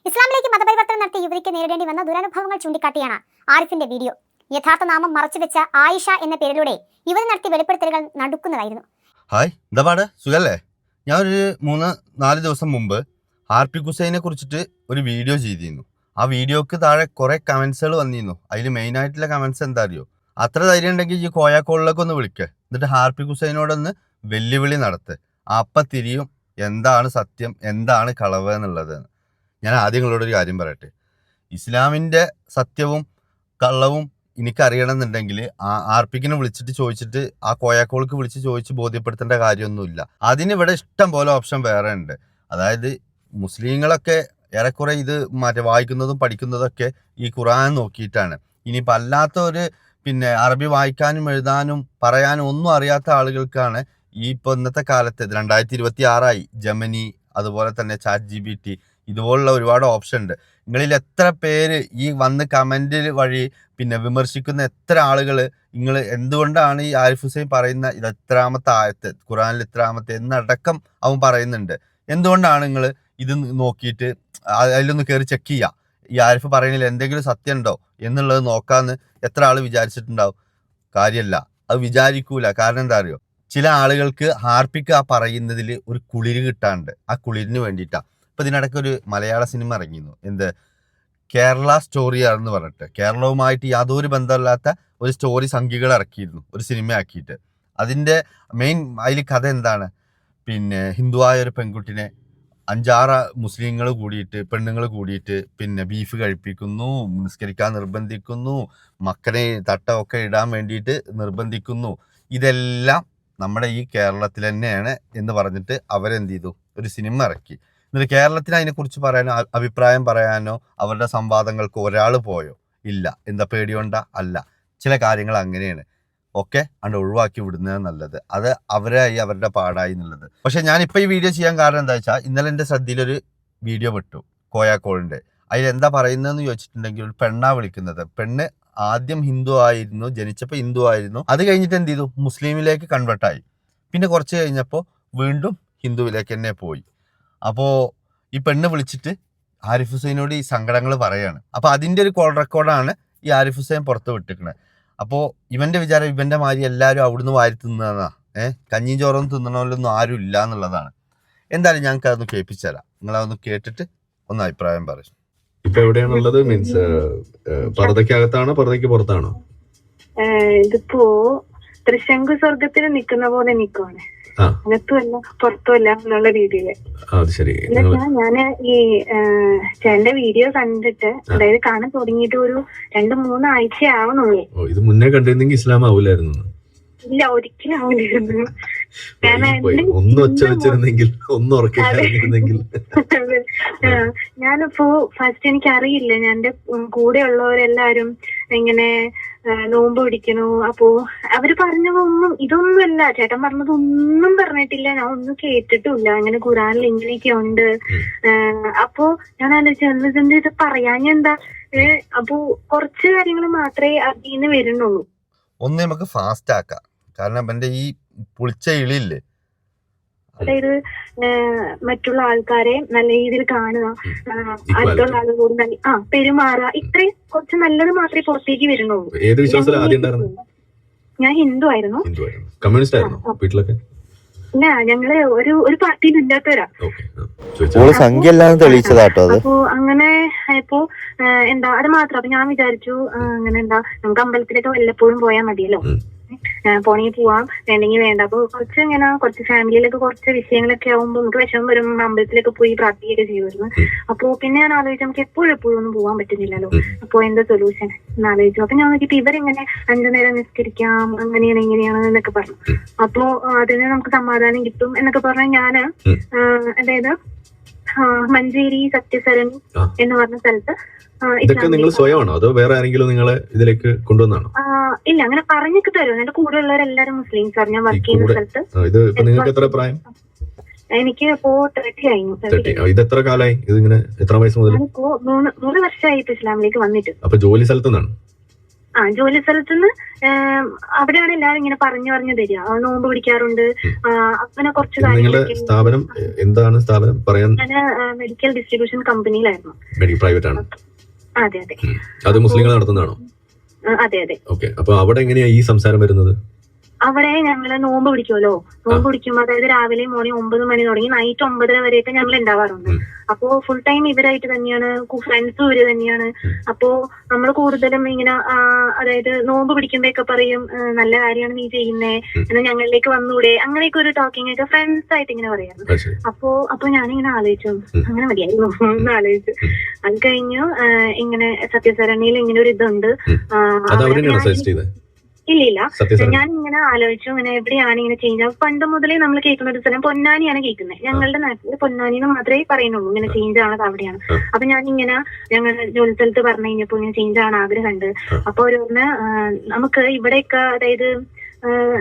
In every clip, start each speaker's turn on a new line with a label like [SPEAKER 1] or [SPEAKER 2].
[SPEAKER 1] ഇസ്ലാമിലേക്ക് മതപരിവർത്തനം നടത്തിയ യുവതിക്ക് നേരിടേണ്ടി വന്ന ദുരനുഭവങ്ങൾ ചൂണ്ടിക്കാട്ടിയാണ് ആരിഫിന്റെ വീഡിയോ. യഥാർത്ഥ നാമം മറച്ചുവെച്ച ആയിഷ എന്ന പേരിലൂടെ യുവതി നടത്തിയ വെളിപ്പെടുത്തലുകൾ നടുക്കുന്നതായിരുന്നു.
[SPEAKER 2] ഹായ്, എന്താ പാട്? സുഖല്ലേ? ഞാൻ ഒരു 3-4 ദിവസം മുമ്പ് ആർപി ഹുസൈനെ കുറിച്ചിട്ട് ഒരു വീഡിയോ ചെയ്തിരുന്നു. ആ വീഡിയോക്ക് താഴെ കുറെ കമന്റ്സുകൾ വന്നിരുന്നു. അതിൽ മെയിൻ ആയിട്ടുള്ള കമന്റ്സ് എന്താ അറിയോ? അത്ര ധൈര്യം ഉണ്ടെങ്കിൽ ഈ കോയാക്കോളിലേക്ക് ഒന്ന് വിളിക്കുക, എന്നിട്ട് ആർപി ഹുസൈനോടൊന്ന് വെല്ലുവിളി നടത്ത്. അപ്പം തിരിയും എന്താണ് സത്യം, എന്താണ് കളവ് എന്നുള്ളത്. ഞാൻ ആദ്യം നിങ്ങളോടൊരു കാര്യം പറയട്ടെ. ഇസ്ലാമിൻ്റെ സത്യവും കള്ളവും എനിക്കറിയണമെന്നുണ്ടെങ്കിൽ ആർപിക്കിനെ വിളിച്ചിട്ട് ചോദിച്ചിട്ട് ആ കോയാക്കോൾക്ക് വിളിച്ച് ചോദിച്ച് ബോധ്യപ്പെടുത്തേണ്ട കാര്യമൊന്നുമില്ല. അതിനിവിടെ ഇഷ്ടം പോലെ ഓപ്ഷൻ വേറെ ഉണ്ട്. അതായത് മുസ്ലിങ്ങളൊക്കെ ഏറെക്കുറെ ഇത് വായിക്കുന്നതും പഠിക്കുന്നതൊക്കെ ഈ ഖുർആൻ നോക്കിയിട്ടാണ്. ഇനിയിപ്പോൾ അല്ലാത്ത ഒരു അറബി വായിക്കാനും എഴുതാനും പറയാനും ഒന്നും അറിയാത്ത ആളുകൾക്കാണ് ഈ ഇപ്പോൾ ഇന്നത്തെ കാലത്ത് 2026 ജെമിനി, അതുപോലെ തന്നെ ChatGPT ഇതുപോലുള്ള ഒരുപാട് ഓപ്ഷൻ ഉണ്ട്. നിങ്ങളിൽ എത്ര പേര് ഈ വന്ന് കമൻറ്റ് വഴി വിമർശിക്കുന്ന എത്ര ആളുകൾ നിങ്ങൾ എന്തുകൊണ്ടാണ് ഈ ആരിഫ് ഹുസൈൻ പറയുന്ന ഇത് എത്രാമത്തെ ആയത്ത്, ഖുറാനിൽ എത്രാമത്തെ എന്നടക്കം അവൻ പറയുന്നുണ്ട്, എന്തുകൊണ്ടാണ് നിങ്ങൾ ഇത് നോക്കിയിട്ട് അതിലൊന്ന് കയറി ചെക്ക് ചെയ്യുക, ഈ ആരിഫ് പറയുന്നതിൽ എന്തെങ്കിലും സത്യം ഉണ്ടോ എന്നുള്ളത് നോക്കാമെന്ന് എത്ര ആൾ വിചാരിച്ചിട്ടുണ്ടാവും? കാര്യമല്ല, അത് വിചാരിക്കൂല. കാരണം എന്താ അറിയോ? ചില ആളുകൾക്ക് ഹാർപ്പിക്ക് ആ പറയുന്നതിൽ ഒരു കുളിര് കിട്ടാണ്ട്, ആ കുളിരിന് വേണ്ടിയിട്ടാണ്. ഇപ്പം ഇതിനിടയ്ക്ക് ഒരു മലയാള സിനിമ ഇറങ്ങിയിരുന്നു, കേരള സ്റ്റോറിയാണെന്ന് പറഞ്ഞിട്ട്. കേരളവുമായിട്ട് യാതൊരു ബന്ധമില്ലാത്ത ഒരു സ്റ്റോറി സംഖ്യകൾ ഇറക്കിയിരുന്നു, ഒരു സിനിമ ആക്കിയിട്ട്. അതിൻ്റെ മെയിൻ അതിൽ കഥ എന്താണ്? ഹിന്ദുവായ ഒരു പെൺകുട്ടിനെ 5-6 മുസ്ലിങ്ങൾ കൂടിയിട്ട്, പെണ്ണുങ്ങൾ കൂടിയിട്ട് ബീഫ് കഴിപ്പിക്കുന്നു, നിസ്കരിക്കാൻ നിർബന്ധിക്കുന്നു, മക്കനെ തട്ടമൊക്കെ ഇടാൻ വേണ്ടിയിട്ട് നിർബന്ധിക്കുന്നു. ഇതെല്ലാം നമ്മുടെ ഈ കേരളത്തിൽ തന്നെയാണ് എന്ന് പറഞ്ഞിട്ട് അവരെന്ത് ചെയ്തു, ഒരു സിനിമ ഇറക്കി. എന്നിട്ട് കേരളത്തിന് അതിനെക്കുറിച്ച് പറയാനോ അഭിപ്രായം പറയാനോ അവരുടെ സംവാദങ്ങൾക്ക് ഒരാൾ പോയോ? ഇല്ല. എന്താ പേടിയോണ്ടാ? അല്ല. ചില കാര്യങ്ങൾ അങ്ങനെയാണ്. ഒക്കെ അണ്ട് ഒഴിവാക്കി വിടുന്നത് നല്ലത്. അത് അവരുടെ പാടായി എന്നുള്ളത്. പക്ഷെ ഞാനിപ്പോൾ ഈ വീഡിയോ ചെയ്യാൻ കാരണം എന്താ വെച്ചാൽ, ഇന്നലെ എൻ്റെ ശ്രദ്ധയിലൊരു വീഡിയോ വിട്ടു കോയാക്കോളിൻ്റെ. അതിലെന്താ പറയുന്നതെന്ന് ചോദിച്ചിട്ടുണ്ടെങ്കിൽ, ഒരു പെണ്ണാ വിളിക്കുന്നത്. പെണ്ണ് ആദ്യം ഹിന്ദു ആയിരുന്നു, ജനിച്ചപ്പോൾ ഹിന്ദു ആയിരുന്നു. അത് കഴിഞ്ഞിട്ട് എന്ത് ചെയ്തു, മുസ്ലിമിലേക്ക് കൺവേർട്ടായി. പിന്നെ കുറച്ച് കഴിഞ്ഞപ്പോൾ വീണ്ടും ഹിന്ദുവിലേക്ക് തന്നെ പോയി. അപ്പോൾ ഈ പെണ്ണ് വിളിച്ചിട്ട് ആരിഫ് ഹുസൈനോട് ഈ സങ്കടങ്ങൾ പറയാണ്. അപ്പോൾ അതിൻ്റെ ഒരു കോൾ റെക്കോർഡാണ് ഈ ആരിഫ് ഹുസൈൻ പുറത്ത് വിട്ടിരിക്കുന്നത്. അപ്പോൾ ഇവൻ്റെ വിചാരം ഇവൻ്റെ മാതിരി എല്ലാവരും അവിടുന്ന് വാരി തിന്നതാ, കഞ്ഞിയും ചോറൊന്നും തിന്നണമല്ലൊന്നും ആരും ഇല്ല എന്നുള്ളതാണ്. എന്തായാലും ഞങ്ങൾക്ക് അതൊന്ന് കേൾപ്പിച്ചു തരാം. നിങ്ങളതൊന്ന് കേട്ടിട്ട് ഒന്ന് അഭിപ്രായം പറയും.
[SPEAKER 3] ഇപ്പൊ എവിടെയാണുള്ളത്? മീൻസ് പർദ്ദയ്ക്കകത്താണോ പർദ്ദയ്ക്ക് പുറത്താണോ?
[SPEAKER 4] ഇതിപ്പോ തൃശങ്കു സ്വർഗത്തിൽ നിൽക്കുന്ന പോലെ നിൽക്കുവാണ്, അകത്തുമല്ല പുറത്തുമല്ല എന്നുള്ള രീതിയില്. ഞാന് ഈ ചേട്ടന്റെ വീഡിയോ കണ്ടിട്ട്, അതായത് കാണാൻ തുടങ്ങിയിട്ട് ഒരു 2-3 ആഴ്ച ആവുന്നുള്ളൂ.
[SPEAKER 3] ഇത് മുന്നേ കണ്ടിരുന്നെങ്കിൽ ഇസ്ലാം ആവൂലായിരുന്നു.
[SPEAKER 4] ഇല്ല, ഒരിക്കലും ആവില്ലായിരുന്നു. ഞാനിപ്പോ ഫസ്റ്റ് എനിക്ക് അറിയില്ല, ഞാൻ എന്റെ കൂടെ ഉള്ളവരെല്ലാരും ഇങ്ങനെ നോമ്പ് പിടിക്കണു. അപ്പോ അവര് പറഞ്ഞതൊന്നും ഇതൊന്നുമല്ല, ചേട്ടൻ പറഞ്ഞതൊന്നും പറഞ്ഞിട്ടില്ല, ഞാൻ ഒന്നും കേട്ടിട്ടില്ല. അങ്ങനെ ഖുറാനിൽ ഇങ്ങനെയൊക്കെ ഉണ്ട്. അപ്പോ ഞാൻ ആലോചിച്ചത് ഇത് പറയാഞ്ഞെന്താ? അപ്പോ കുറച്ച് കാര്യങ്ങൾ മാത്രമേ അതിന്ന് വരുന്നുള്ളൂ.
[SPEAKER 2] ഒന്ന് നമുക്ക് ഫാസ്റ്റ് ആക്കാം, കാരണം എന്റെ ഈ പുളിച്ച ഇളിയില്ലേ,
[SPEAKER 4] അതായത് മറ്റുള്ള ആൾക്കാരെ നല്ല രീതിയിൽ കാണുക, അടുത്തുള്ള ആളുകളോട് നല്ല പെരുമാറുക, ഇത്രയും കുറച്ച് നല്ലത് മാത്രമേ പുറത്തേക്ക് വരുന്നുള്ളൂ. ഞാൻ ഹിന്ദു ആയിരുന്നു. ഇല്ല, ഞങ്ങള് ഒരു പാർട്ടിയിൽ ഇല്ലാത്തവരാ. അപ്പോ അങ്ങനെ ആയപ്പോ അത് മാത്രം. അപ്പൊ ഞാൻ വിചാരിച്ചു അങ്ങനെ നമുക്ക് അമ്പലത്തിലേക്ക് വല്ലപ്പോഴും പോയാൽ മതിയല്ലോ, പോണെങ്കിൽ പോവാം, വേണ്ടെങ്കിൽ വേണ്ട. അപ്പൊ കുറച്ച് ഫാമിലിയിലൊക്കെ കുറച്ച് വിഷയങ്ങളൊക്കെ ആവുമ്പോൾ നമുക്ക് വിഷമം വരും, അമ്പലത്തിലേക്ക് പോയി പ്രാർത്ഥിക്കുകയൊക്കെ ചെയ്യുമായിരുന്നു. അപ്പൊ പിന്നെ ഞാൻ ആലോചിച്ചു, നമുക്ക് എപ്പോഴും ഒന്നും പോകാൻ പറ്റുന്നില്ലല്ലോ, അപ്പൊ എന്താ സൊല്യൂഷൻ എന്ന് ആലോചിച്ചു. അപ്പൊ ഞാൻ നോക്കിയിട്ട് ഇവരെങ്ങനെ 5 നേരം നിസ്കരിക്കാം, അങ്ങനെയാണ് ഇങ്ങനെയാണ് എന്നൊക്കെ പറഞ്ഞു. അപ്പൊ അതിന് നമുക്ക് സമാധാനം കിട്ടും എന്നൊക്കെ പറഞ്ഞാൽ ഞാന് അതായത് മഞ്ചേരി സത്യസരണി എന്ന് പറഞ്ഞ സ്ഥലത്ത്.
[SPEAKER 3] ഇതൊക്കെ നിങ്ങൾ സ്വയമാണോ അതോ വേറെ ആരെങ്കിലും നിങ്ങളെ ഇതിലേക്ക് കൊണ്ടുവന്നാണോ?
[SPEAKER 4] ഇല്ല, അങ്ങനെ പറഞ്ഞൊക്കെ തരും. എന്റെ കൂടെ ഉള്ളവരെല്ലാരും മുസ്ലിംസ് ആണ്. ഞാൻ വർക്ക് ചെയ്യുന്ന സ്ഥലത്ത്.
[SPEAKER 3] നിങ്ങൾക്ക് എത്ര പ്രായം?
[SPEAKER 4] എനിക്ക് ഇപ്പോ 30 കഴിഞ്ഞു.
[SPEAKER 3] ഇത് എത്ര കാലായി? ഇതിങ്ങനെ എത്ര വയസ്സ് മുതൽ?
[SPEAKER 4] ഞാനിപ്പോ 3 വർഷമായി ഇപ്പൊ ഇസ്ലാമിലേക്ക് വന്നിട്ട്.
[SPEAKER 3] അപ്പൊ ജോലി സ്ഥലത്ത് നിന്നാണ്?
[SPEAKER 4] ജോലി സ്ഥലത്തുനിന്ന് അവിടെയാണ് എല്ലാരും ഇങ്ങനെ പറഞ്ഞു തരിക. നോമ്പ് പിടിക്കാറുണ്ട്, അങ്ങനെ കുറച്ച്
[SPEAKER 3] നിങ്ങളുടെ
[SPEAKER 4] കാര്യങ്ങളൊക്കെ.
[SPEAKER 3] സ്ഥാപനം എന്താണ്? സ്ഥാപനം പറയാൻ?
[SPEAKER 4] ഞാൻ മെഡിക്കൽ ഡിസ്ട്രിബ്യൂഷൻ കമ്പനിയിലായിരുന്നു.
[SPEAKER 3] മെഡിക്കൽ പ്രൈവറ്റ് ആണ്?
[SPEAKER 4] അതെ അതെ.
[SPEAKER 3] അത് മുസ്ലിങ്ങൾ നടത്തുന്നതാണോ?
[SPEAKER 4] അതെ അതെ.
[SPEAKER 3] ഓക്കെ. അപ്പൊ അവിടെ എങ്ങനെയാ ഈ സംസാരം വരുന്നത്?
[SPEAKER 4] അവിടെ ഞങ്ങള് നോമ്പ് പിടിക്കുമല്ലോ. നോമ്പ് പിടിക്കുമ്പോ അതായത് രാവിലെ മോർണിംഗ് 9 മണി തുടങ്ങി നൈറ്റ് 9:30 വരെയൊക്കെ ഞങ്ങൾ ഉണ്ടാവാറുണ്ട്. അപ്പോ ഫുൾ ടൈം ഇവരായിട്ട് തന്നെയാണ്, ഫ്രണ്ട്സും ഇവര് തന്നെയാണ്. അപ്പോ നമ്മൾ കൂടുതലും ഇങ്ങനെ അതായത് നോമ്പ് പിടിക്കുമ്പോഴൊക്കെ പറയും നല്ല കാര്യമാണ് നീ ചെയ്യുന്നേ, എന്നാൽ ഞങ്ങളിലേക്ക് വന്നൂടെ, അങ്ങനെയൊക്കെ ഒരു ടോക്കിംഗ് ഒക്കെ ഫ്രണ്ട്സ് ആയിട്ട് ഇങ്ങനെ പറയാറ്. അപ്പൊ ഞാനിങ്ങനെ ആലോചിച്ചു അങ്ങനെ മതിയായിരുന്നു എന്ന് ആലോചിച്ചു. അത് കഴിഞ്ഞു ഇങ്ങനെ സത്യസരണിയിൽ ഇങ്ങനെ ഒരു ഇതുണ്ട്. ഇല്ല, ഞാൻ ഇങ്ങനെ ആലോചിച്ചു ഇങ്ങനെ എവിടെയാണ് ഇങ്ങനെ ചേഞ്ച്. പണ്ട് മുതലേ നമ്മൾ കേൾക്കുന്ന ഒരു സ്ഥലം പൊന്നാനിയാണ് കേൾക്കുന്നത്. ഞങ്ങളുടെ നാട്ടിൽ പൊന്നാനിന്ന് മാത്രമേ പറയുന്നുള്ളൂ ഇങ്ങനെ ചേഞ്ച് ആണത് അവിടെയാണ്. അപ്പൊ ഞാനിങ്ങനെ ഞങ്ങളുടെ ജോലി സ്ഥലത്ത് പറഞ്ഞു കഴിഞ്ഞപ്പോ ഇങ്ങനെ ചേഞ്ച് ആണ് ആഗ്രഹമുണ്ട്. അപ്പൊ ഒരു പറഞ്ഞ നമുക്ക് ഇവിടെയൊക്കെ അതായത്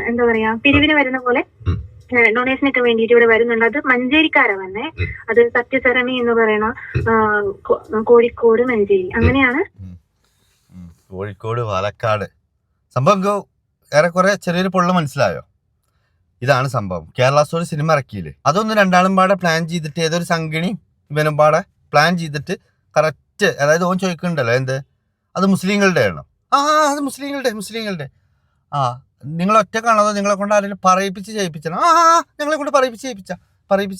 [SPEAKER 4] എന്താ പറയാ പിരിവിന് വരുന്ന പോലെ ഡൊണേഷനൊക്കെ വേണ്ടിയിട്ട് ഇവിടെ വരുന്നുണ്ട്. അത് മഞ്ചേരിക്കാരാ വന്നെ. അത് സത്യസരണി എന്ന് പറയണ കോഴിക്കോട് മഞ്ചേരി അങ്ങനെയാണ്.
[SPEAKER 2] കോഴിക്കോട് പാലക്കാട് സംഭവം ഏറെക്കുറെ ചെറിയൊരു പൊള്ളു മനസ്സിലായോ? ഇതാണ് സംഭവം. കേരള സ്റ്റോറി സിനിമ ഇറക്കിയില്ലേ, അതൊന്ന് രണ്ടാളും പാടെ പ്ലാൻ ചെയ്തിട്ട് ഏതൊരു സംഘിണി ഇവനും പാടെ പ്ലാൻ ചെയ്തിട്ട് കറക്റ്റ്, അതായത് ഓൻ ചോദിക്കുന്നുണ്ടല്ലോ എന്ത് അത് മുസ്ലിങ്ങളുടെ ആണോ? അത് മുസ്ലിങ്ങളുടെ നിങ്ങൾ ഒറ്റക്കാണോ അതോ നിങ്ങളെ കൊണ്ട് ആരെങ്കിലും പറയിപ്പിച്ച് ചെയ്യിപ്പിച്ചാണോ? ഞങ്ങളെ കൊണ്ട് പറയിപ്പിച്ച്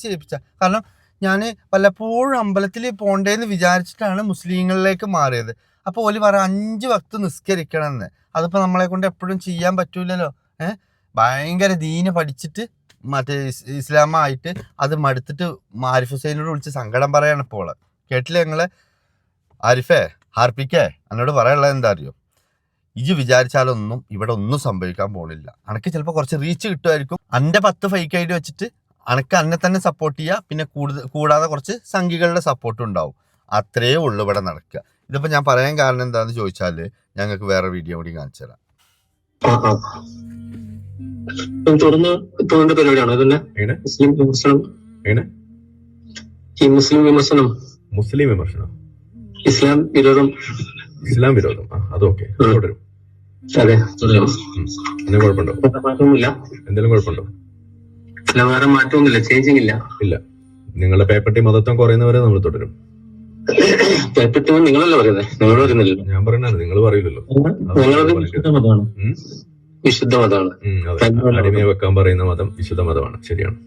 [SPEAKER 2] ചെയ്യിപ്പിച്ച. കാരണം ഞാൻ വല്ലപ്പോഴും അമ്പലത്തിൽ പോണ്ടേന്ന് വിചാരിച്ചിട്ടാണ് മുസ്ലിങ്ങളിലേക്ക് മാറിയത്. അപ്പോൾ ഓല് പറ 5 വക്ത് നിസ്കരിക്കണം എന്ന്. അതിപ്പോൾ നമ്മളെ കൊണ്ട് എപ്പോഴും ചെയ്യാൻ പറ്റൂലല്ലോ. ഭയങ്കര ദീന് പഠിച്ചിട്ട് മറ്റേ ഇസ്ലാമായിട്ട് അത് മടുത്തിട്ട് ആരിഫ് ഹുസൈനോട് വിളിച്ച് സങ്കടം പറയാണ് ഇപ്പോൾ. കേട്ടില്ലേ ഞങ്ങള്? ആരിഫേ, ഹാർപ്പിക്കേ, എന്നോട് പറയാനുള്ളത് എന്താ അറിയോ? ഇജ് വിചാരിച്ചാലൊന്നും ഇവിടെ ഒന്നും സംഭവിക്കാൻ പോണില്ല. അനക്ക് ചിലപ്പോൾ കുറച്ച് റീച്ച് കിട്ടുമായിരിക്കും. എൻ്റെ 10 ഫേക്ക് ഐഡി വെച്ചിട്ട് അനക്ക് അന്നെ തന്നെ സപ്പോർട്ട് ചെയ്യുക. പിന്നെ കൂടാതെ കുറച്ച് സംഘികളുടെ സപ്പോർട്ടും ഉണ്ടാവും. അത്രയേ ഉള്ളൂ ഇവിടെ നടക്കുക. ഇതിപ്പോൾ ഞാൻ പറയാൻ കാരണം എന്താണെന്ന് ചോദിച്ചാൽ ഞങ്ങൾക്ക് വേറെ വീഡിയോ കൂടി കാണിച്ചു തരാം.
[SPEAKER 3] പരിപാടിയാണോ ഇതന്നെ? മുസ്ലിം വിമർശനം, മുസ്ലിം വിമർശനം, ഇസ്ലാം വിരോധം. അതൊക്കെ തുടരും. അതെ, എന്തെങ്കിലും കുഴപ്പമുണ്ടോ? മാറ്റമൊന്നുമില്ല. എന്തെങ്കിലും കുഴപ്പമുണ്ടോ? വേറെ മാറ്റമൊന്നുമില്ല, ചേഞ്ചിങ് ഇല്ല. നിങ്ങളുടെ പേപ്പട്ടി മതത്വം കുറയുന്നവരെ നമ്മൾ തുടരും. നിങ്ങളല്ല പറയുന്നത്, നിങ്ങൾ പറയുന്നില്ലല്ലോ. ഞാൻ പറയുന്നത് നിങ്ങൾ പറയില്ലല്ലോ. വിശുദ്ധ മതമാണ്. അടിമയെ വെക്കാൻ പറയുന്ന മതം വിശുദ്ധ മതമാണ്. ശരിയാണ്.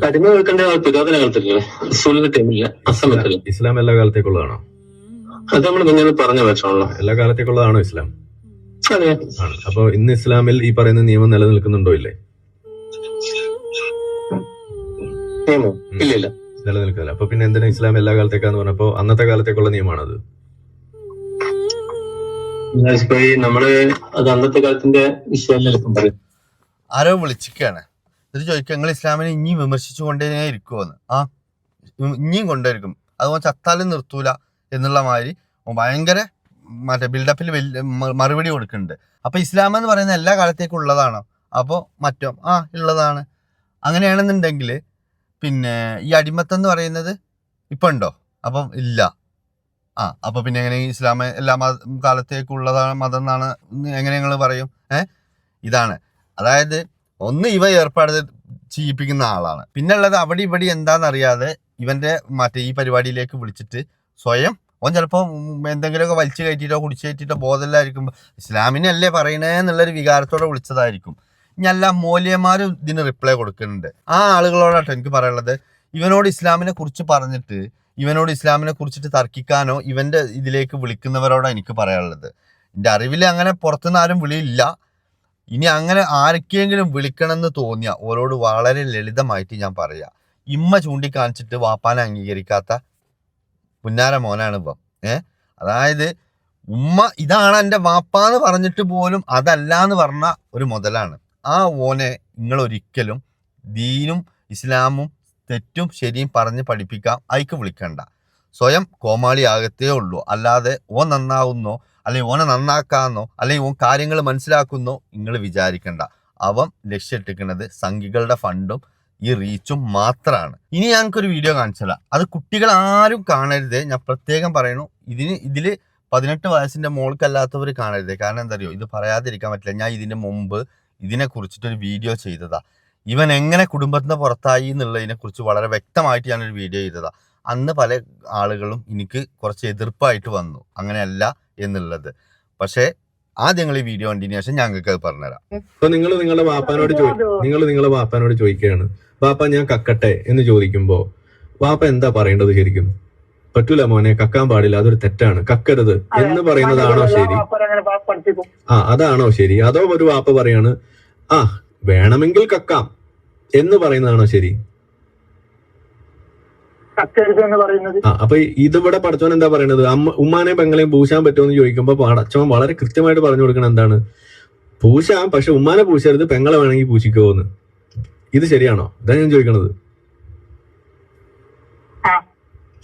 [SPEAKER 3] അടിമ വെക്കേണ്ട പുരാതന കാലത്തല്ലേ, റസൂലിന്റെ ടൈമില്ല, അസമയത്തല്ല. ഇസ്ലാം എല്ലാ കാലത്തേക്കുള്ളതാണോ? അത് നമ്മൾ നിങ്ങൾ പറഞ്ഞ വെച്ചാണല്ലോ. എല്ലാ കാലത്തേക്കുള്ളതാണോ ഇസ്ലാം? അതെ ആണ്. അപ്പൊ ഇന്ന് ഇസ്ലാമിൽ ഈ പറയുന്ന നിയമം നിലനിൽക്കുന്നുണ്ടോ? ഇല്ലേ, നിയമം ഇല്ല, നിലനിൽക്കുന്നില്ല. അപ്പൊ പിന്നെ എന്തിനാ ഇസ്ലാം എല്ലാ കാലത്തേക്കാന്ന് പറഞ്ഞപ്പോ അന്നത്തെ കാലത്തേക്കുള്ള നിയമമാണത്. നമ്മള് അത് അന്നത്തെ കാലത്തിന്റെ വിഷയം പറയും.
[SPEAKER 2] ആരോ വിളിച്ചിക്കാണ് ഇത് ചോദിക്കുക, നിങ്ങൾ ഇസ്ലാമിനെ ഇനിയും വിമർശിച്ചു കൊണ്ടേ ഇരിക്കുമെന്ന്. ഇനിയും കൊണ്ടുവരിക്കും, അതുപോലെ ചത്താലും നിർത്തൂല എന്നുള്ള മാതിരി ഭയങ്കര മറ്റേ ബിൽഡപ്പിൽ മറുപടി കൊടുക്കുന്നുണ്ട്. അപ്പൊ ഇസ്ലാം എന്ന് പറയുന്നത് എല്ലാ കാലത്തേക്കും ഉള്ളതാണോ? അപ്പോൾ മറ്റോ ഉള്ളതാണ്. അങ്ങനെയാണെന്നുണ്ടെങ്കിൽ പിന്നെ ഈ അടിമത്തം എന്ന് പറയുന്നത് ഇപ്പം ഉണ്ടോ? അപ്പം ഇല്ല. അപ്പൊ പിന്നെ എങ്ങനെ ഇസ്ലാം എല്ലാ കാലത്തേക്കുള്ളതാണ് മതം എന്നാണ് എങ്ങനെ നിങ്ങൾ പറയും? ഇതാണ്, അതായത് ഒന്ന് ഇവ ഏർപ്പാട് ചെയ്യിപ്പിക്കുന്ന ആളാണ്. പിന്നെ ഉള്ളത് അവിടെ ഇവിടെ എന്താണെന്നറിയാതെ ഇവന്റെ മറ്റേ ഈ പരിപാടിയിലേക്ക് വിളിച്ചിട്ട് സ്വയം ഓൻ ചിലപ്പോൾ എന്തെങ്കിലുമൊക്കെ വലിച്ചു കയറ്റിയിട്ടോ കുടിച്ചു കയറ്റിയിട്ടോ ബോധമില്ലായിരിക്കുമ്പോൾ ഇസ്ലാമിനല്ലേ പറയണേ എന്നുള്ളൊരു വികാരത്തോടെ വിളിച്ചതായിരിക്കും. ഇനി എല്ലാ മൂല്യന്മാരും ഇതിന് റിപ്ലൈ കൊടുക്കുന്നുണ്ട്. ആ ആളുകളോടാട്ടോ എനിക്ക് പറയാനുള്ളത്, ഇവനോട് ഇസ്ലാമിനെ കുറിച്ച് പറഞ്ഞിട്ട് ഇവനോട് ഇസ്ലാമിനെ കുറിച്ചിട്ട് തർക്കിക്കാനോ ഇവന്റെ ഇതിലേക്ക് വിളിക്കുന്നവരോടാണ് എനിക്ക് പറയാനുള്ളത്. എൻ്റെ അറിവിൽ അങ്ങനെ പുറത്തുനിന്ന് ആരും വിളിയില്ല. ഇനി അങ്ങനെ ആർക്കെങ്കിലും വിളിക്കണമെന്ന് തോന്നിയ ഓരോട് വളരെ ലളിതമായിട്ട് ഞാൻ പറയാം, ഇമ്മ ചൂണ്ടിക്കാണിച്ചിട്ട് വാപ്പാനെ അംഗീകരിക്കാത്ത പുന്നാര മോനാണ് ഇപ്പം. അതായത് ഉമ്മ ഇതാണ് എൻ്റെ വാപ്പാന്ന് പറഞ്ഞിട്ട് പോലും അതല്ല എന്ന് പറഞ്ഞ ഒരു മുതലാണ്. ആ ഓനെ നിങ്ങളൊരിക്കലും ദീനും ഇസ്ലാമും തെറ്റും ശരിയും പറഞ്ഞ് പഠിപ്പിക്കാം അയക്ക് വിളിക്കണ്ട. സ്വയം കോമാളി ആകത്തേ ഉള്ളൂ. അല്ലാതെ ഓൻ നന്നാവുന്നോ അല്ലെങ്കിൽ ഓനെ നന്നാക്കാന്നോ അല്ലെങ്കിൽ ഓൻ കാര്യങ്ങൾ മനസ്സിലാക്കുന്നോ നിങ്ങൾ വിചാരിക്കണ്ട. അവൻ ലക്ഷ്യമിട്ടിരിക്കുന്നത് സംഘികളുടെ ഫണ്ടും ഈ റീച്ചും മാത്രമാണ്. ഇനി ഞങ്ങൾക്കൊരു വീഡിയോ കാണിച്ചല്ല, അത് കുട്ടികൾ ആരും കാണരുത്, ഞാൻ പ്രത്യേകം പറയണു. ഇതില് 18 വയസ്സിന്റെ മോൾക്കല്ലാത്തവർ കാണരുത്. കാരണം എന്താ അറിയോ, ഇത് പറയാതിരിക്കാൻ പറ്റില്ല. ഞാൻ ഇതിന്റെ മുമ്പ് ഇതിനെ കുറിച്ചിട്ടൊരു വീഡിയോ ചെയ്തതാ. ഇവൻ എങ്ങനെ കുടുംബത്തിന് പുറത്തായി എന്നുള്ളതിനെ കുറിച്ച് വളരെ വ്യക്തമായിട്ട് ഞാനൊരു വീഡിയോ ചെയ്തതാ. അന്ന് പല ആളുകളും എനിക്ക് കുറച്ച് എതിർപ്പായിട്ട് വന്നു, അങ്ങനെയല്ല എന്നുള്ളത്. പക്ഷേ ആദ്യം നിങ്ങൾ ഈ വീഡിയോ കണ്ടതിന് ശേഷം ഞങ്ങൾക്ക് അത് പറഞ്ഞുതരാം.
[SPEAKER 3] അപ്പൊ നിങ്ങൾ നിങ്ങളുടെ വാപ്പാനോട് ചോദിക്കുകയാണ്, വാപ്പ ഞാൻ കക്കട്ടെ എന്ന് ചോദിക്കുമ്പോ വാപ്പ എന്താ പറയേണ്ടത്? ശരിക്കും പറ്റൂല മോനെ, കക്കാൻ പാടില്ല, അതൊരു തെറ്റാണ്, കക്കരുത് എന്ന് പറയുന്നതാണോ ശരി? അതാണോ ശരി? അതോ ഒരു വാപ്പ പറയാണ് വേണമെങ്കിൽ കക്കാം എന്ന് പറയുന്നതാണോ ശരി? അപ്പൊ ഇതിവിടെ പടച്ചോൻ എന്താ പറയുന്നത്? ഉമ്മാനെയും പെങ്ങളെയും പൂശാൻ പറ്റുമെന്ന് ചോദിക്കുമ്പോ പടച്ചോൻ വളരെ കൃത്യമായിട്ട് പറഞ്ഞു കൊടുക്കണം എന്താണ്, പൂശാം, പക്ഷെ ഉമ്മാനെ പൂശരുത്, പെങ്ങളെ വേണമെങ്കിൽ പൂശിക്കോന്ന്. ഇത് ശരിയാണോ? ഇതാ ഞാൻ ചോദിക്കണത്.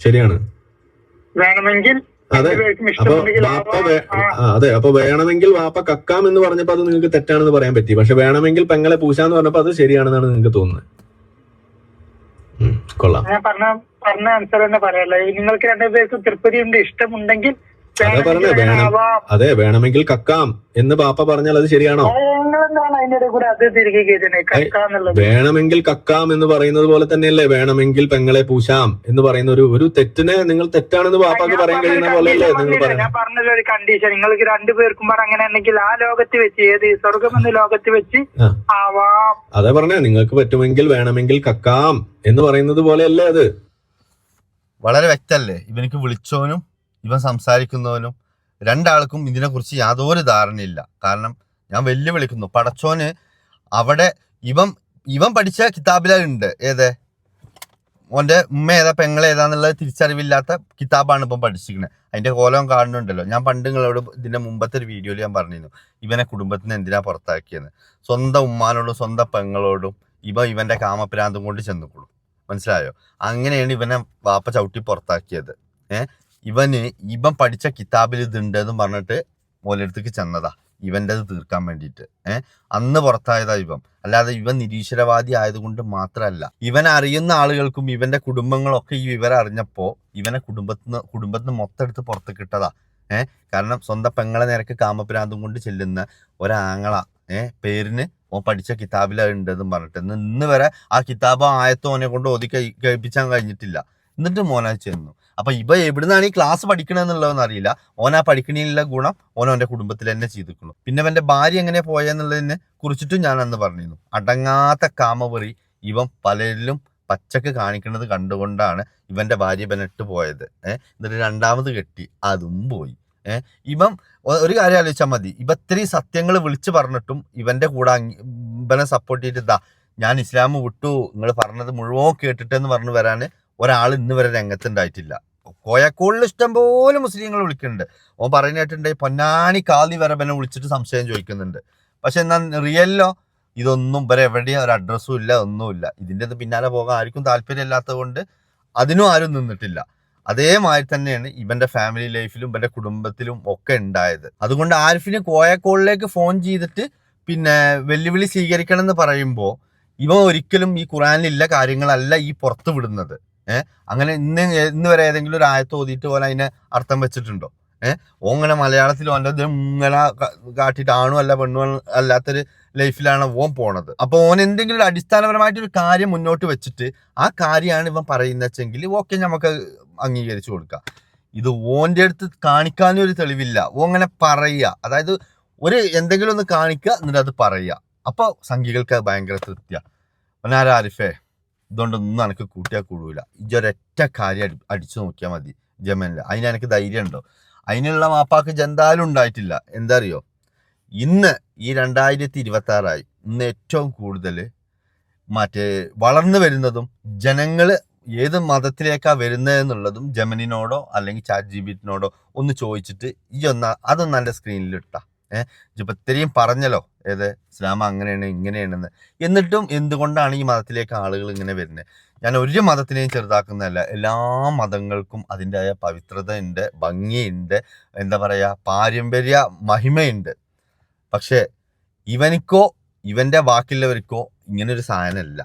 [SPEAKER 3] ശരിയാണ്. അതെ. അപ്പൊ അപ്പൊ വേണമെങ്കിൽ വാപ്പ കക്കാം എന്ന് പറഞ്ഞപ്പോ അത് നിങ്ങൾക്ക് തെറ്റാണെന്ന് പറയാൻ പറ്റി. പക്ഷെ വേണമെങ്കിൽ പെങ്ങളെ പൂശാന്ന് പറഞ്ഞപ്പോ അത് ശരിയാണെന്നാണ് നിങ്ങൾക്ക് തോന്നുന്നത്. കൊള്ളാം.
[SPEAKER 5] ഞാൻ പറഞ്ഞ ആൻസർ തന്നെ പറയല്ലേ, നിങ്ങൾക്ക് രണ്ടുപേർക്ക് തൃപ്തിയുണ്ട്, ഇഷ്ടമുണ്ടെങ്കിൽ
[SPEAKER 3] അതെ വേണമെങ്കിൽ കക്കാം എന്ന് പാപ്പ പറഞ്ഞാൽ അത് ശരിയാണോ? വേണമെങ്കിൽ കക്കാം എന്ന് പറയുന്നത് പോലെ തന്നെയല്ലേ വേണമെങ്കിൽ പെങ്ങളെ പൂശാം എന്ന് പറയുന്ന ഒരു തെറ്റിനെ നിങ്ങൾ തെറ്റാണെന്ന് പാപ്പാക്ക് പറയാൻ കഴിയുന്ന പോലെയല്ലേ നിങ്ങൾ പറയുന്നത്?
[SPEAKER 5] ഞാൻ പറഞ്ഞൊരു ഒരു കണ്ടീഷൻ, നിങ്ങൾക്ക് രണ്ടുപേർക്കും അങ്ങനെ ഉണ്ടെങ്കിൽ ആ ലോകത്ത് വെച്ച്, ഏത് സ്വർഗം എന്ന ലോകത്ത് വെച്ച് ആവാം.
[SPEAKER 3] അതെ പറഞ്ഞേ, നിങ്ങൾക്ക് പറ്റുമെങ്കിൽ വേണമെങ്കിൽ കക്കാം എന്ന് പറയുന്നത് പോലെയല്ലേ അത്?
[SPEAKER 2] വളരെ വ്യക്തല്ലേ? ഇവനിക്ക് വിളിച്ചോനും ഇവൻ സംസാരിക്കുന്നവനും രണ്ടാൾക്കും ഇതിനെക്കുറിച്ച് യാതൊരു ധാരണയില്ല. കാരണം ഞാൻ വെല്ലുവിളിക്കുന്നു, പടച്ചോന് അവിടെ ഇവൻ പഠിച്ച കിതാബിലുണ്ട്, ഏത് ഓൻ്റെ ഉമ്മ ഏതാ പെങ്ങളേതാന്നുള്ളത് തിരിച്ചറിവില്ലാത്ത കിതാബാണ് ഇപ്പം പഠിച്ചിരിക്കുന്നത്. അതിന്റെ കോലം കാണുന്നുണ്ടല്ലോ. ഞാൻ പണ്ട് നിങ്ങളോട് ഇതിന്റെ മുമ്പത്തെ ഒരു വീഡിയോയിൽ ഞാൻ പറഞ്ഞിരുന്നു, ഇവനെ കുടുംബത്തിന് എന്തിനാ പുറത്താക്കിയെന്ന്. സ്വന്തം ഉമ്മാനോടും സ്വന്തം പെങ്ങളോടും ഇവന്റെ കാമപ്രാന്തം കൊണ്ട് ചെന്നുകൊള്ളും. മനസ്സിലായോ? അങ്ങനെയാണ് ഇവനെ വാപ്പ ചവിട്ടി പുറത്താക്കിയത്. ഇവൻ പഠിച്ച കിതാബിൽ ഇതുണ്ടെന്ന് പറഞ്ഞിട്ട് മോലെടുത്തേക്ക് ചെന്നതാ ഇവൻ്റെത് തീർക്കാൻ വേണ്ടിയിട്ട്. അന്ന് പുറത്തായതാ ഇവൻ. അല്ലാതെ ഇവൻ നിരീശ്വരവാദി ആയതുകൊണ്ട് മാത്രമല്ല. ഇവൻ അറിയുന്ന ആളുകൾക്കും ഇവന്റെ കുടുംബങ്ങളൊക്കെ ഈ വിവരം അറിഞ്ഞപ്പോ ഇവനെ കുടുംബത്തിന് മൊത്തം എടുത്ത് പുറത്തേക്ക് ഇട്ടതാ. കാരണം സ്വന്തം പെങ്ങളെ നേരക്ക് കാമപ്രാന്തം കൊണ്ട് ചെല്ലുന്ന ഒരാങ്ങള പേരിന് ഓൻ പഠിച്ച കിതാബിലുണ്ടെന്ന് പറഞ്ഞിട്ട് ഇന്ന് വരെ ആ കിതാബ് ആയത്തോ ഓനെ കൊണ്ട് ഓതി കഴിപ്പിച്ചാൻ കഴിഞ്ഞിട്ടില്ല. എന്നിട്ട് മോനാ ചെന്നു. അപ്പൊ എവിടുന്നാണ് ഈ ക്ലാസ് പഠിക്കണമെന്നുള്ളതെന്ന് അറിയില്ല. ഓനാ പഠിക്കണേലുള്ള ഗുണം ഓൻ്റെ കുടുംബത്തിൽ തന്നെ ചെയ്തിരിക്കുന്നു. പിന്നെ അവന്റെ ഭാര്യ എങ്ങനെ പോയെന്നുള്ളതിനെ കുറിച്ചിട്ടും ഞാൻ അന്ന് പറഞ്ഞിരുന്നു. അടങ്ങാത്ത കാമവെറി ഇവൻ പലരിലും പച്ചക്ക് കാണിക്കുന്നത് കണ്ടുകൊണ്ടാണ് ഇവന്റെ ഭാര്യ ഇവനിട്ട് പോയത്. എന്നിട്ട് രണ്ടാമത് കെട്ടി, അതും പോയി. ഇവൻ ഒരു കാര്യം ആലോചിച്ചാൽ മതി, ഇത്രയും സത്യങ്ങൾ വിളിച്ചു പറഞ്ഞിട്ടും ഇവന്റെ കൂടെ ഇവനെ സപ്പോർട്ട് ചെയ്തിട്ട് ഞാൻ ഇസ്ലാം വിട്ടു, നിങ്ങൾ പറഞ്ഞത് മുഴുവൻ കേട്ടിട്ടെന്ന് പറഞ്ഞു വരാൻ ഒരാൾ ഇന്ന് വരെ രംഗത്തുണ്ടായിട്ടില്ല. കോയക്കോളിൽ ഇഷ്ടംപോലെ മുസ്ലിങ്ങൾ വിളിക്കുന്നുണ്ട്. ഓൻ പറയുന്നതായിട്ടുണ്ട് പൊന്നാനി കാലി വരെ ഇവനെ വിളിച്ചിട്ട് സംശയം ചോദിക്കുന്നുണ്ട്. പക്ഷെ എന്നാൽ റിയലിലോ ഇതൊന്നും ഇവരെ എവിടെയും ഒരു അഡ്രസ്സും ഇല്ല, ഒന്നുമില്ല. ഇതിൻ്റെ പിന്നാലെ പോകാൻ ആർക്കും താല്പര്യമില്ലാത്തത് കൊണ്ട് അതിനും ആരും നിന്നിട്ടില്ല. അതേമാതിരി തന്നെയാണ് ഇവന്റെ ഫാമിലി ലൈഫിലും ഇവന്റെ കുടുംബത്തിലും ഒക്കെ ഉണ്ടായത്. അതുകൊണ്ട് ആരിഫിന് കോയക്കോളിലേക്ക് ഫോൺ ചെയ്തിട്ട് പിന്നെ വെല്ലുവിളി സ്വീകരിക്കണം എന്ന് പറയുമ്പോൾ ഇവ ഒരിക്കലും ഈ ഖുറാനിലുള്ള കാര്യങ്ങളല്ല ഈ പുറത്തു വിടുന്നത്. അങ്ങനെ ഇന്ന് വരെ ഏതെങ്കിലും ഒരു ആയത്ത് ഓതിയിട്ട് പോലെ അതിനെ അർത്ഥം വെച്ചിട്ടുണ്ടോ? ഓങ്ങനെ മലയാളത്തിൽ ഓൻ്റെ ഇങ്ങനെ കാട്ടിയിട്ട് ആണും അല്ല പെണ്ണും അല്ലാത്തൊരു ലൈഫിലാണ് ഓൻ പോണത്. അപ്പൊ ഓൻ എന്തെങ്കിലും ഒരു അടിസ്ഥാനപരമായിട്ടൊരു കാര്യം മുന്നോട്ട് വെച്ചിട്ട് ആ കാര്യമാണ് ഇവൻ പറയുന്നത് വെച്ചെങ്കിൽ ഓക്കെ നമുക്ക് അംഗീകരിച്ചു കൊടുക്കാം. ഇത് ഓൻ്റെ അടുത്ത് കാണിക്കാനും ഒരു തെളിവില്ല. ഓ അങ്ങനെ പറയുക, അതായത് ഒരു എന്തെങ്കിലും ഒന്ന് കാണിക്കുക എന്നിട്ട് അത് പറയുക. അപ്പൊ സംഘികൾക്ക് അത് ഭയങ്കര തൃപ്തിയാ. ആരിഫേ, ഇതുകൊണ്ടൊന്നും എനിക്ക് കൂട്ടിയാൽ കൂടൂല. ഇതൊരൊറ്റ കാര്യം അടിച്ചു നോക്കിയാൽ മതി ജമനിൽ. അതിനെനിക്ക് ധൈര്യം ഉണ്ടോ? അതിനുള്ള മാപ്പാക്ക് എന്തായാലും ഉണ്ടായിട്ടില്ല. എന്താ അറിയോ, ഇന്ന് ഈ 2026 ഇന്ന് ഏറ്റവും കൂടുതൽ വളർന്നു വരുന്നതും ജനങ്ങൾ ഏത് മതത്തിലേക്കാ വരുന്നതെന്നുള്ളതും ജമനിനോടോ അല്ലെങ്കിൽ ചാറ്റ് ജിപിറ്റിനോടോ ഒന്ന് ചോദിച്ചിട്ട് അതൊന്ന് എൻ്റെ സ്ക്രീനിൽ ഇട്ടാ. ഇപ്പം ഇത്രയും പറഞ്ഞല്ലോ ഏത് ഇസ്ലാം അങ്ങനെയാണ് ഇങ്ങനെയാണെന്ന്. എന്നിട്ടും എന്തുകൊണ്ടാണ് ഈ മതത്തിലേക്ക് ആളുകൾ ഇങ്ങനെ വരുന്നത്? ഞാൻ ഒരു മതത്തിനെയും ചെറുതാക്കുന്നതല്ല. എല്ലാ മതങ്ങൾക്കും അതിൻ്റെതായ പവിത്രത ഉണ്ട്, ഭംഗിയുണ്ട്, എന്താ പറയുക, പാരമ്പര്യ മഹിമയുണ്ട്. പക്ഷേ ഇവനിക്കോ ഇവൻ്റെ ബാക്കിയുള്ളവർക്കോ ഇങ്ങനൊരു സാധനമല്ല.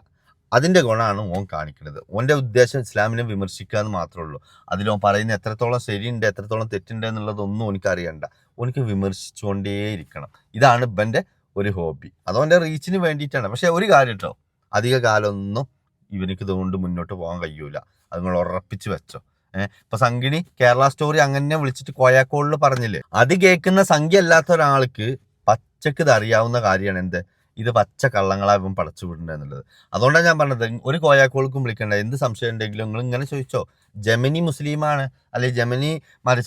[SPEAKER 2] അതിൻ്റെ ഗുണമാണ് ഓൻ കാണിക്കുന്നത്. ഓൻ്റെ ഉദ്ദേശം ഇസ്ലാമിനെ വിമർശിക്കുക എന്ന് മാത്രമേ ഉള്ളൂ. അതിലോ പറയുന്ന എത്രത്തോളം ശരിയുണ്ട് എത്രത്തോളം തെറ്റുണ്ട് എന്നുള്ളതൊന്നും എനിക്ക് അറിയണ്ട. ഓനിക്ക് വിമർശിച്ചുകൊണ്ടേയിരിക്കണം. ഇതാണ് ഇവൻ്റെ ഒരു ഹോബി. അതവൻ്റെ റീച്ചിന് വേണ്ടിയിട്ടാണ്. പക്ഷെ ഒരു കാര്യം കേട്ടോ, അധിക കാലമൊന്നും ഇവനിക്ക് ഇതുകൊണ്ട് മുന്നോട്ട് പോകാൻ കഴിയൂല. അത് നിങ്ങൾ ഉറപ്പിച്ച് വെച്ചോ. ഇപ്പൊ സംഗിണി കേരള സ്റ്റോറി അങ്ങനെ വിളിച്ചിട്ട് കോയാക്കോളിൽ പറഞ്ഞില്ലേ, അത് കേൾക്കുന്ന സംഖ്യ അല്ലാത്ത ഒരാൾക്ക് പച്ചക്ക് ഇത് അറിയാവുന്ന കാര്യമാണ് എന്ത്, ഇത് പച്ച കള്ളങ്ങളാ ഇവൻ പടച്ചു വിടേണ്ടത് എന്നുള്ളത്. അതുകൊണ്ടാണ് ഞാൻ പറഞ്ഞത്, ഒരു കോയാക്കോൾക്കും വിളിക്കണ്ട. എന്ത് സംശയം ഉണ്ടെങ്കിലും നിങ്ങൾ ഇങ്ങനെ ചോദിച്ചോ. ജെമിനി മുസ്ലിമാണ്, അല്ലെ ജെമിനി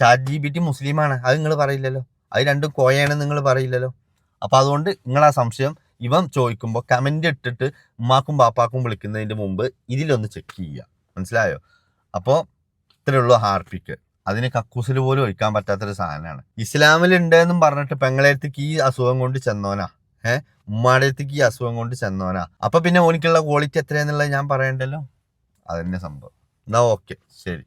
[SPEAKER 2] ChatGPT മുസ്ലിമാണ്, അത് നിങ്ങൾ പറയില്ലല്ലോ. അത് രണ്ടും കോയാണെന്ന് നിങ്ങൾ പറയില്ലല്ലോ. അപ്പൊ അതുകൊണ്ട് നിങ്ങൾ ആ സംശയം ഇവൻ ചോദിക്കുമ്പോൾ കമന്റ് ഇട്ടിട്ട് ഉമ്മാക്കും ബാപ്പാക്കും വിളിക്കുന്നതിന്റെ മുമ്പ് ഇതിലൊന്ന് ചെക്ക് ചെയ്യുക. മനസ്സിലായോ? അപ്പോൾ ഇത്രയുള്ളൂ ഹാർപ്പിക്ക്. അതിന് കക്കൂസിൽ പോലും ഒഴിക്കാൻ പറ്റാത്തൊരു സാധനമാണ്. ഇസ്ലാമിൽ ഉണ്ടെന്നും പറഞ്ഞിട്ട് പെങ്ങളേത്തേക്ക് ഈ അസുഖം കൊണ്ട് ചെന്നോനാ, ഉമ്മാടേത്തേക്ക് ഈ അസുഖം കൊണ്ട് ചെന്നോനാ. അപ്പൊ പിന്നെ ഓനിക്കുള്ള ക്വാളിറ്റി എത്രയാന്നുള്ളത് ഞാൻ പറയണ്ടല്ലോ. അതന്നെ സംഭവം. എന്നാ ഓക്കെ, ശരി.